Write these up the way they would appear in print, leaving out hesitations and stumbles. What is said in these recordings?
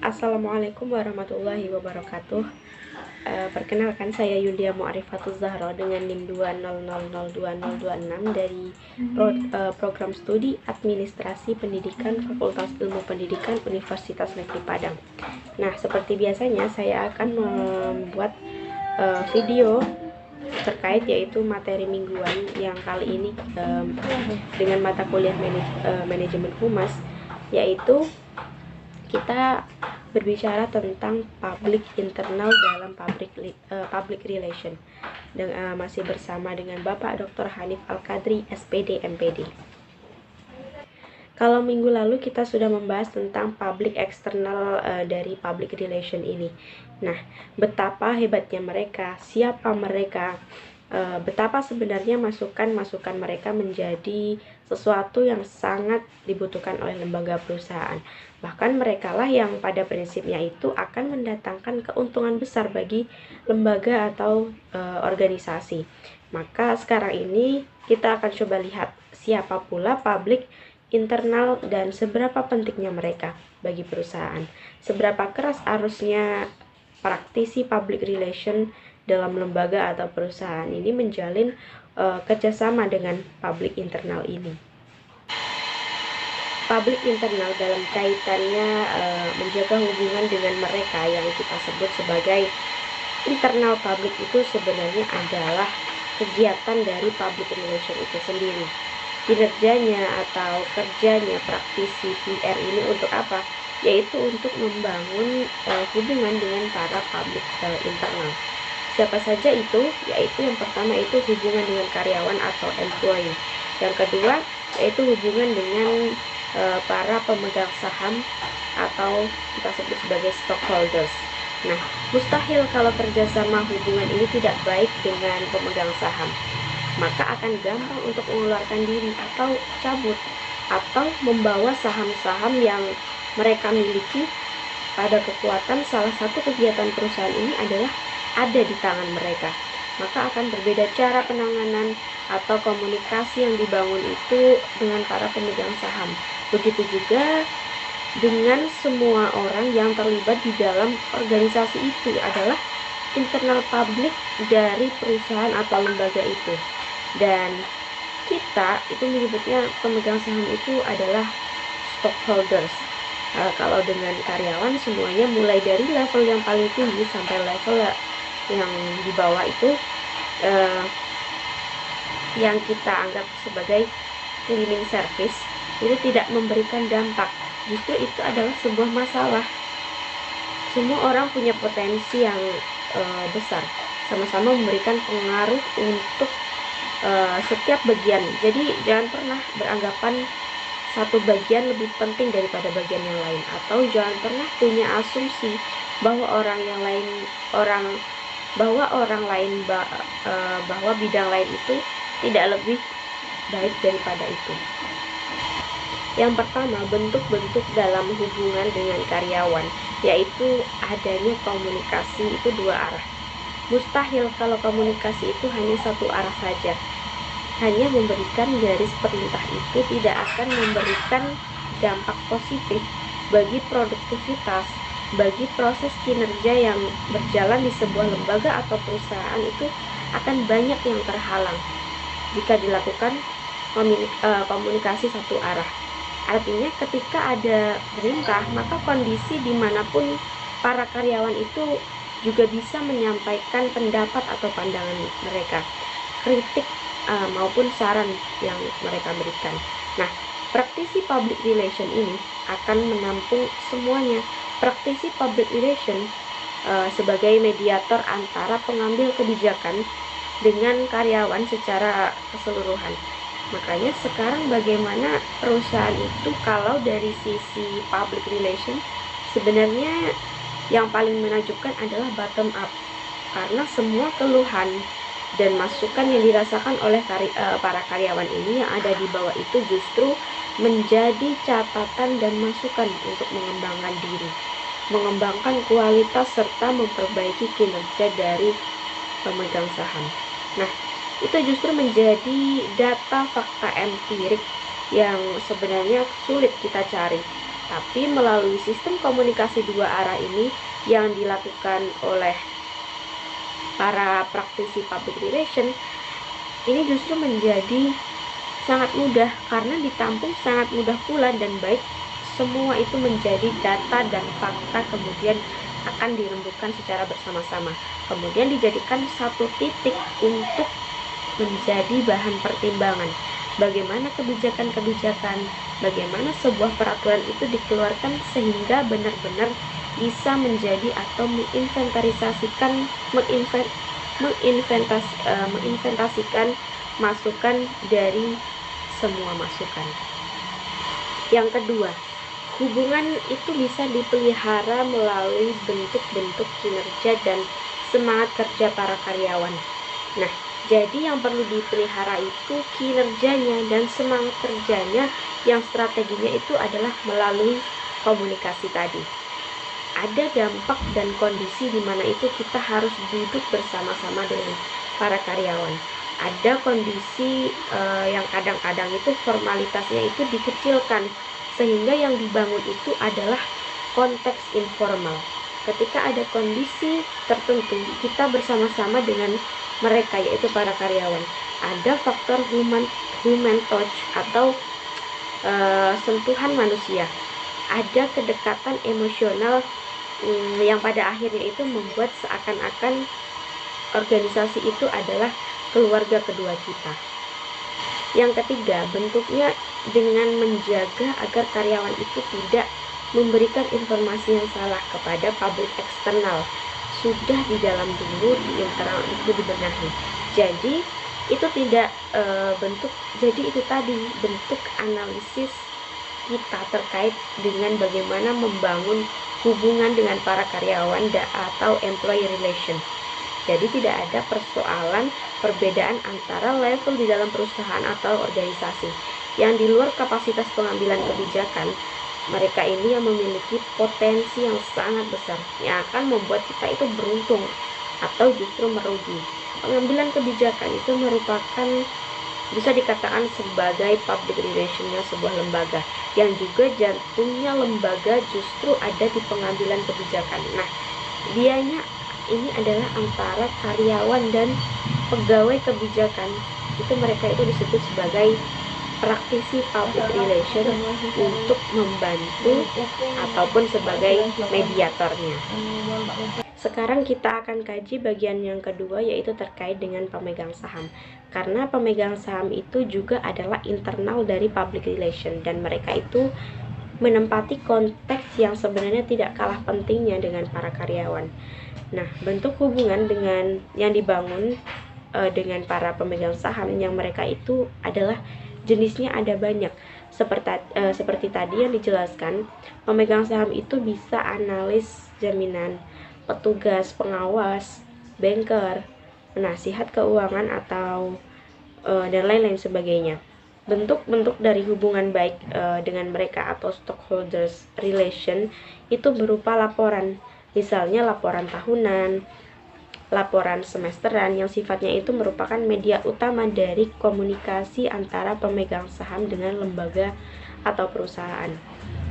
Assalamualaikum warahmatullahi wabarakatuh. Perkenalkan, saya Yulia Mu'arifatul Zahra dengan NIM 200020026 dari program studi Administrasi Pendidikan Fakultas Ilmu Pendidikan Universitas Negeri Padang. Nah, seperti biasanya saya akan membuat video terkait yaitu materi mingguan yang kali ini dengan mata kuliah manajemen humas, yaitu kita berbicara tentang public internal dalam public relation. Masih bersama dengan Bapak Dr. Hanif Al-Kadri, SPD, MPD. Kalau minggu lalu kita sudah membahas tentang public external dari public relation ini. Nah, betapa hebatnya mereka, siapa mereka, betapa sebenarnya masukan-masukan mereka menjadi sesuatu yang sangat dibutuhkan oleh lembaga perusahaan. Bahkan merekalah yang pada prinsipnya itu akan mendatangkan keuntungan besar bagi lembaga atau organisasi. Maka sekarang ini kita akan coba lihat siapa pula public internal dan seberapa pentingnya mereka bagi perusahaan. Seberapa keras arusnya praktisi public relation dalam lembaga atau perusahaan ini menjalin kerjasama dengan public internal ini. Public internal dalam kaitannya menjaga hubungan dengan mereka yang kita sebut sebagai internal public itu sebenarnya adalah kegiatan dari public relation itu sendiri. Kinerjanya atau kerjanya praktisi PR ini untuk apa? Yaitu untuk membangun hubungan dengan para public internal. Siapa saja itu? Yaitu yang pertama itu hubungan dengan karyawan atau employee. Yang kedua yaitu hubungan dengan para pemegang saham atau kita sebut sebagai stockholders. Nah, mustahil kalau kerjasama hubungan ini tidak baik dengan pemegang saham, maka akan gampang untuk mengeluarkan diri atau cabut atau membawa saham-saham yang mereka miliki. Pada kekuatan salah satu kegiatan perusahaan ini adalah ada di tangan mereka, maka akan berbeda cara penanganan atau komunikasi yang dibangun itu dengan para pemegang saham. Begitu juga dengan semua orang yang terlibat di dalam organisasi itu adalah internal public dari perusahaan atau lembaga itu. Dan kita itu menyebutnya pemegang saham itu adalah stockholders. Kalau dengan karyawan semuanya mulai dari level yang paling tinggi sampai level yang di bawah itu yang kita anggap sebagai cleaning service itu tidak memberikan dampak. Justru itu adalah sebuah masalah. Semua orang punya potensi yang besar, sama-sama memberikan pengaruh untuk setiap bagian. Jadi jangan pernah beranggapan satu bagian lebih penting daripada bagian yang lain, atau jangan pernah punya asumsi bahwa bahwa bidang lain itu tidak lebih baik daripada itu. Yang pertama, bentuk-bentuk dalam hubungan dengan karyawan, yaitu adanya komunikasi itu dua arah. Mustahil kalau komunikasi itu hanya satu arah saja. Hanya memberikan garis perintah itu tidak akan memberikan dampak positif bagi produktivitas, bagi proses kinerja yang berjalan di sebuah lembaga atau perusahaan itu akan banyak yang terhalang jika dilakukan komunikasi satu arah. Artinya ketika ada perintah, maka kondisi dimanapun para karyawan itu juga bisa menyampaikan pendapat atau pandangan mereka, kritik maupun saran yang mereka berikan. Nah, praktisi public relation ini akan menampung semuanya. Praktisi public relation sebagai mediator antara pengambil kebijakan dengan karyawan secara keseluruhan. Makanya sekarang bagaimana perusahaan itu kalau dari sisi public relation sebenarnya yang paling menakjubkan adalah bottom up, karena semua keluhan dan masukan yang dirasakan oleh para karyawan ini yang ada di bawah itu justru menjadi catatan dan masukan untuk mengembangkan diri, mengembangkan kualitas serta memperbaiki kinerja dari pemegang saham. Nah, itu justru menjadi data fakta empirik yang sebenarnya sulit kita cari. Tapi melalui sistem komunikasi dua arah ini yang dilakukan oleh para praktisi public relation, ini justru menjadi sangat mudah karena ditampung sangat mudah pula dan baik. Semua itu menjadi data dan fakta, kemudian akan dirembukan secara bersama-sama, kemudian dijadikan satu titik untuk menjadi bahan pertimbangan. Bagaimana kebijakan-kebijakan, bagaimana sebuah peraturan itu dikeluarkan sehingga benar-benar bisa menjadi atau menginventasikan masukan dari semua masukan. Yang kedua, hubungan itu bisa dipelihara melalui bentuk-bentuk kinerja dan semangat kerja para karyawan. Nah, jadi yang perlu dipelihara itu kinerjanya dan semangat kerjanya, yang strateginya itu adalah melalui komunikasi tadi. Ada dampak dan kondisi di mana itu kita harus duduk bersama-sama dengan para karyawan. Ada kondisi yang kadang-kadang itu formalitasnya itu dikecilkan, sehingga yang dibangun itu adalah konteks informal. Ketika ada kondisi tertentu, kita bersama-sama dengan mereka, yaitu para karyawan. Ada faktor human touch atau sentuhan manusia. Ada kedekatan emosional yang pada akhirnya itu membuat seakan-akan organisasi itu adalah keluarga kedua kita. Yang ketiga, bentuknya dengan menjaga agar karyawan itu tidak memberikan informasi yang salah kepada publik eksternal. Sudah di dalam dulu, di internal itu dibenahi. Jadi itu tidak jadi itu tadi bentuk analisis kita terkait dengan bagaimana membangun hubungan dengan para karyawan atau employee relation. Jadi tidak ada persoalan perbedaan antara level di dalam perusahaan atau organisasi. Yang di luar kapasitas pengambilan kebijakan, mereka ini yang memiliki potensi yang sangat besar yang akan membuat kita itu beruntung atau justru merugi. Pengambilan kebijakan itu merupakan, bisa dikatakan sebagai public relationnya sebuah lembaga, yang juga jantungnya lembaga justru ada di pengambilan kebijakan. Nah, dianya ini adalah antara karyawan dan pegawai kebijakan. Itu mereka itu disebut sebagai praktisi public relation untuk membantu ataupun sebagai mediatornya. Sekarang kita akan kaji bagian yang kedua, yaitu terkait dengan pemegang saham. Karena pemegang saham itu juga adalah internal dari public relation, dan mereka itu menempati konteks yang sebenarnya tidak kalah pentingnya dengan para karyawan. Nah, bentuk hubungan dengan yang dibangun dengan para pemegang saham yang mereka itu adalah jenisnya ada banyak. Seperti tadi yang dijelaskan, pemegang saham itu bisa analis jaminan, petugas pengawas, banker, penasihat keuangan atau dan lain-lain sebagainya. Bentuk-bentuk dari hubungan baik dengan mereka atau stockholders relation itu berupa laporan, misalnya laporan tahunan, laporan semesteran, yang sifatnya itu merupakan media utama dari komunikasi antara pemegang saham dengan lembaga atau perusahaan.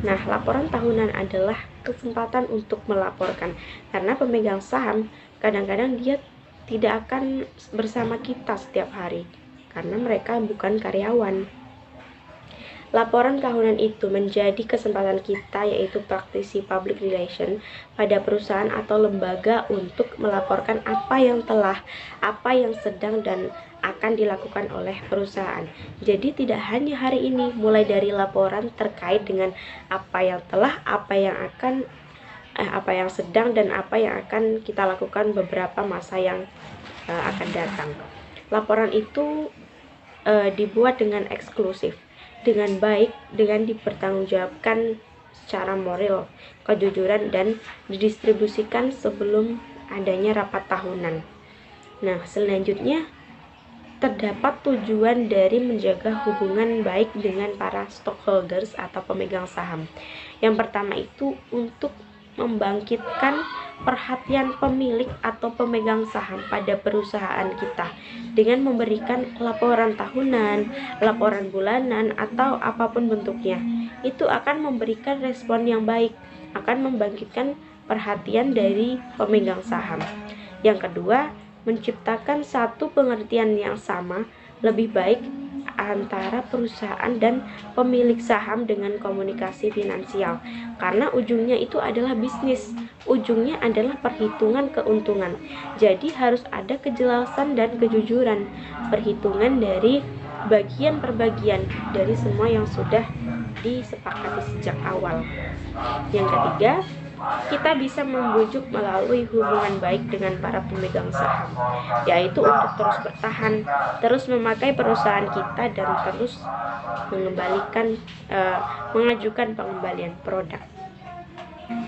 Nah, laporan tahunan adalah kesempatan untuk melaporkan, karena pemegang saham kadang-kadang dia tidak akan bersama kita setiap hari karena mereka bukan karyawan. Laporan tahunan itu menjadi kesempatan kita, yaitu praktisi public relation, pada perusahaan atau lembaga untuk melaporkan apa yang telah, apa yang sedang dan akan dilakukan oleh perusahaan. Jadi tidak hanya hari ini, mulai dari laporan terkait dengan apa yang telah, apa yang sedang, dan apa yang akan kita lakukan beberapa masa yang akan datang. Laporan itu dibuat dengan eksklusif, dengan baik, dengan dipertanggungjawabkan secara moral, kejujuran, dan didistribusikan sebelum adanya rapat tahunan. Nah, selanjutnya terdapat tujuan dari menjaga hubungan baik dengan para stockholders atau pemegang saham. Yang pertama itu untuk membangkitkan perhatian pemilik atau pemegang saham pada perusahaan kita dengan memberikan laporan tahunan, laporan bulanan, atau apapun bentuknya. itu akan memberikan respon yang baik, akan membangkitkan perhatian dari pemegang saham. Yang kedua, menciptakan satu pengertian yang sama lebih baik antara perusahaan dan pemilik saham dengan komunikasi finansial, karena ujungnya itu adalah bisnis, ujungnya adalah perhitungan keuntungan. Jadi harus ada kejelasan dan kejujuran, perhitungan dari bagian per bagian dari semua yang sudah disepakati sejak awal. Yang ketiga, kita bisa membujuk melalui hubungan baik dengan para pemegang saham, yaitu untuk terus bertahan, terus memakai perusahaan kita, dan terus mengajukan pengembalian produk.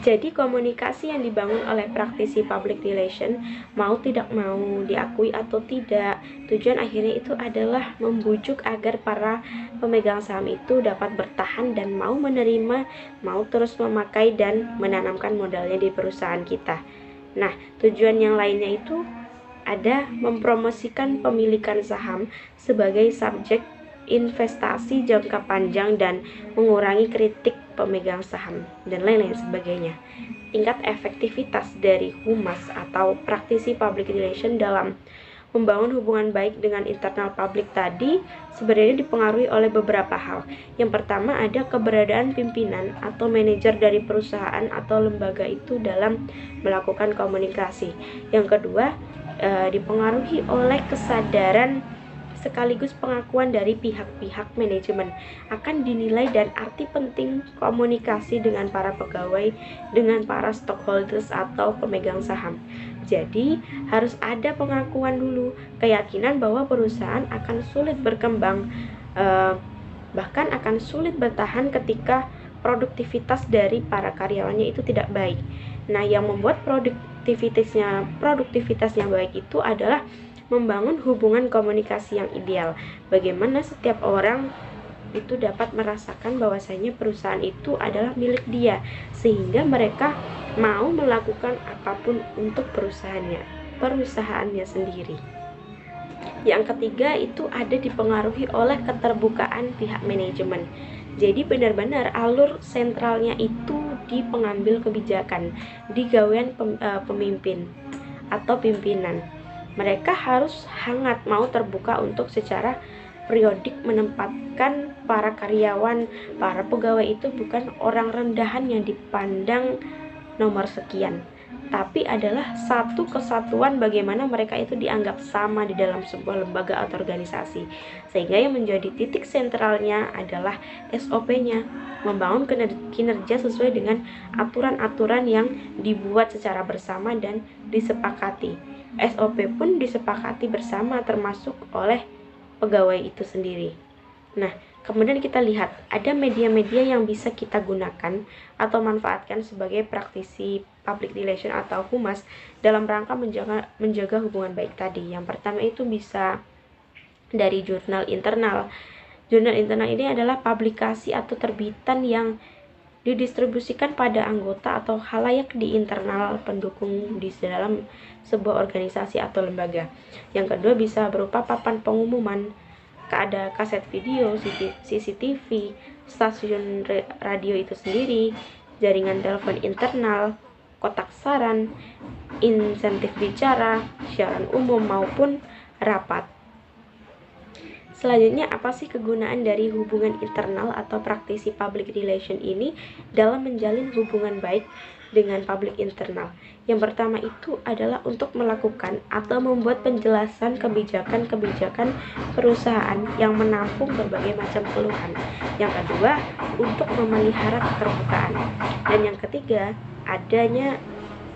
Jadi komunikasi yang dibangun oleh praktisi public relation, mau tidak mau, diakui atau tidak, tujuan akhirnya itu adalah membujuk agar para pemegang saham itu dapat bertahan dan mau menerima, mau terus memakai dan menanamkan modalnya di perusahaan kita. Nah, tujuan yang lainnya itu ada mempromosikan pemilikan saham sebagai subjek investasi jangka panjang dan mengurangi kritik pemegang saham dan lain-lain sebagainya. Tingkat efektivitas dari humas atau praktisi public relation dalam membangun hubungan baik dengan internal publik tadi sebenarnya dipengaruhi oleh beberapa hal. Yang pertama, ada keberadaan pimpinan atau manajer dari perusahaan atau lembaga itu dalam melakukan komunikasi. Yang kedua, dipengaruhi oleh kesadaran sekaligus pengakuan dari pihak-pihak manajemen akan dinilai dan arti penting komunikasi dengan para pegawai, dengan para stockholders atau pemegang saham. Jadi harus ada pengakuan dulu, keyakinan bahwa perusahaan akan sulit berkembang, bahkan akan sulit bertahan ketika produktivitas dari para karyawannya itu tidak baik. Nah, yang membuat produktivitasnya baik itu adalah membangun hubungan komunikasi yang ideal. Bagaimana setiap orang itu dapat merasakan bahwasanya perusahaan itu adalah milik dia, sehingga mereka mau melakukan apapun untuk perusahaannya sendiri. Yang ketiga itu ada dipengaruhi oleh keterbukaan pihak manajemen. Jadi benar-benar alur sentralnya itu di pengambil kebijakan, di gawean pemimpin atau pimpinan. Mereka harus hangat mau terbuka untuk secara periodik menempatkan para karyawan, para pegawai itu bukan orang rendahan yang dipandang nomor sekian, tapi adalah satu kesatuan bagaimana mereka itu dianggap sama di dalam sebuah lembaga atau organisasi. Sehingga yang menjadi titik sentralnya adalah SOP-nya, membangun kinerja sesuai dengan aturan-aturan yang dibuat secara bersama dan disepakati. SOP pun disepakati bersama termasuk oleh pegawai itu sendiri. Nah, kemudian kita lihat ada media-media yang bisa kita gunakan atau manfaatkan sebagai praktisi public relation atau humas dalam rangka menjaga hubungan baik tadi. Yang pertama itu bisa dari jurnal internal. Jurnal internal ini adalah publikasi atau terbitan yang didistribusikan pada anggota atau khalayak di internal pendukung di dalam sebuah organisasi atau lembaga. Yang kedua bisa berupa papan pengumuman, ada kaset video, CCTV, stasiun radio itu sendiri, jaringan telepon internal, kotak saran, insentif bicara, siaran umum maupun rapat. Selanjutnya, apa sih kegunaan dari hubungan internal atau praktisi public relation ini dalam menjalin hubungan baik dengan publik internal? Yang pertama itu adalah untuk melakukan atau membuat penjelasan kebijakan-kebijakan perusahaan yang menampung berbagai macam keluhan. Yang kedua, untuk memelihara keterbukaan. Dan yang ketiga, adanya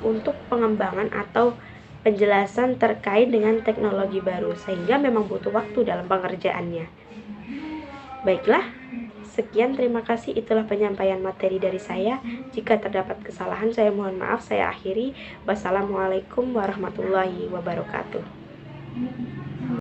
untuk pengembangan atau penjelasan terkait dengan teknologi baru, sehingga memang butuh waktu dalam pengerjaannya. Baiklah, sekian, terima kasih. Itulah penyampaian materi dari saya. Jika terdapat kesalahan, saya mohon maaf. Saya akhiri. Wassalamualaikum warahmatullahi wabarakatuh.